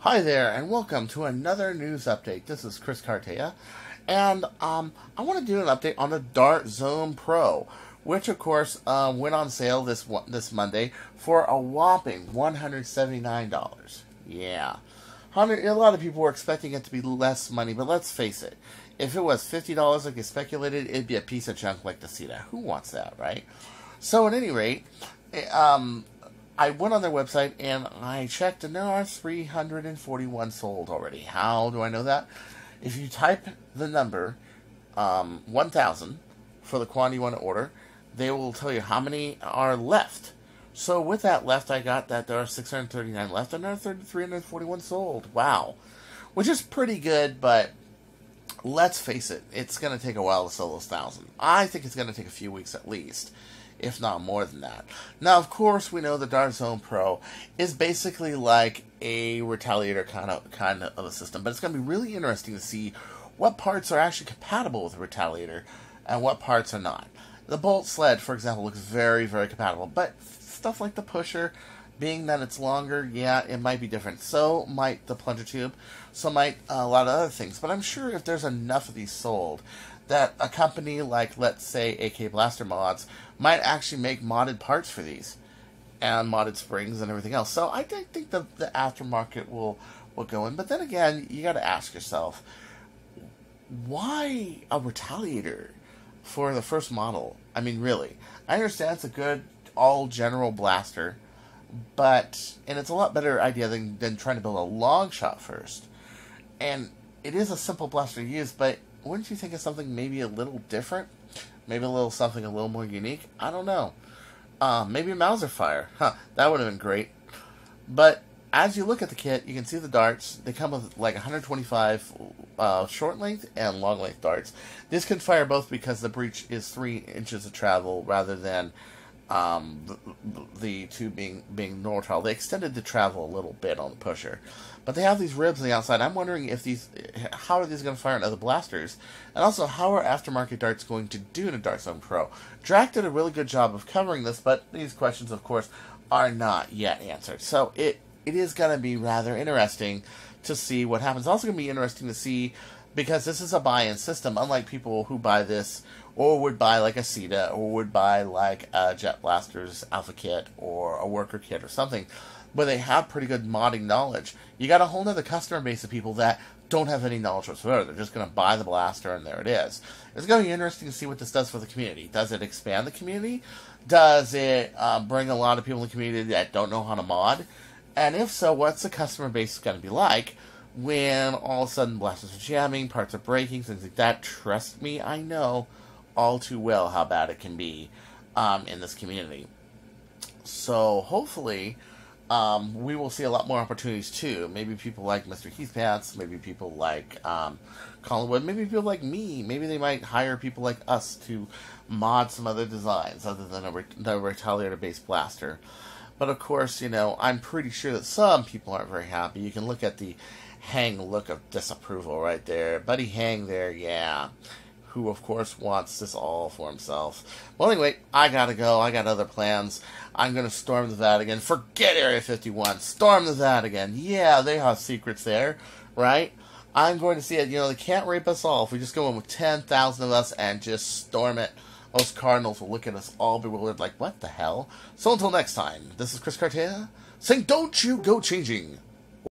Hi there, and welcome to another news update. This is Chris Cartaya, and I want to do an update on the Dart Zone Pro, which of course went on sale this Monday for a whopping $179. Yeah, a lot of people were expecting it to be less money, but let's face it, if it was $50 like you speculated, it'd be a piece of junk like the Ceta. Who wants that, right? So at any rate, I went on their website and I checked, and there are 341 sold already. How do I know that? If you type the number 1,000 for the quantity you want to order, they will tell you how many are left. So with that left, I got that there are 639 left, and there are 341 sold. Wow. Which is pretty good, but let's face it, it's going to take a while to sell those 1,000. I think it's going to take a few weeks at least, if not more than that. Now, of course, we know the Dart Zone Pro is basically like a Retaliator kind of a system, but it's going to be really interesting to see what parts are actually compatible with the Retaliator and what parts are not. The bolt sled, for example, looks very, very compatible, but stuff like the pusher, being that it's longer, yeah, it might be different. So might the plunger tube, so might a lot of other things. But I'm sure if there's enough of these sold, that a company like, let's say, AK Blaster Mods might actually make modded parts for these, and modded springs and everything else. So I think the aftermarket will go in. But then again, you got to ask yourself, why a Retaliator for the first model? I mean, really, I understand it's a good all-general blaster, and it's a lot better idea than trying to build a long shot first. And it is a simple blaster to use, but wouldn't you think of something maybe a little different? Maybe something a little more unique? I don't know. Maybe a Mauser fire. That would have been great. But as you look at the kit, you can see the darts. They come with like 125 short length and long length darts. This can fire both because the breech is 3 inches of travel rather than the two being normal. They extended the travel a little bit on the pusher, but they have these ribs on the outside. I'm wondering how are these going to fire on other blasters, and also how are aftermarket darts going to do in a Dart Zone Pro? Drac did a really good job of covering this, but these questions, of course, are not yet answered. So it is going to be rather interesting to see what happens. It's also going to be interesting to see, because this is a buy-in system, unlike people who buy this or would buy like a Ceta, or would buy like a Jet Blaster's Alpha Kit, or a Worker Kit, or something, where they have pretty good modding knowledge. You got a whole other customer base of people that don't have any knowledge whatsoever. They're just going to buy the blaster, and there it is. It's going to be interesting to see what this does for the community. Does it expand the community? Does it bring a lot of people in the community that don't know how to mod? And if so, what's the customer base going to be like when all of a sudden blasters are jamming, parts are breaking, things like that? Trust me, I know all too well how bad it can be in this community. So hopefully we will see a lot more opportunities too. Maybe people like Mr. Heathpants, maybe people like Collinwood, maybe people like me. Maybe they might hire people like us to mod some other designs other than the Retaliator-based blaster. But of course, I'm pretty sure that some people aren't very happy. You can look at the Hang look of disapproval right there. Buddy Hang there, yeah. Who, of course, wants this all for himself. Well, anyway, I gotta go. I got other plans. I'm gonna storm the Vatican. Forget Area 51. Storm the Vatican. Yeah, they have secrets there, right? I'm going to see it. They can't rape us all. If we just go in with 10,000 of us and just storm it, those cardinals will look at us all bewildered like, what the hell? So until next time, this is Chris Cartaya saying, don't you go changing.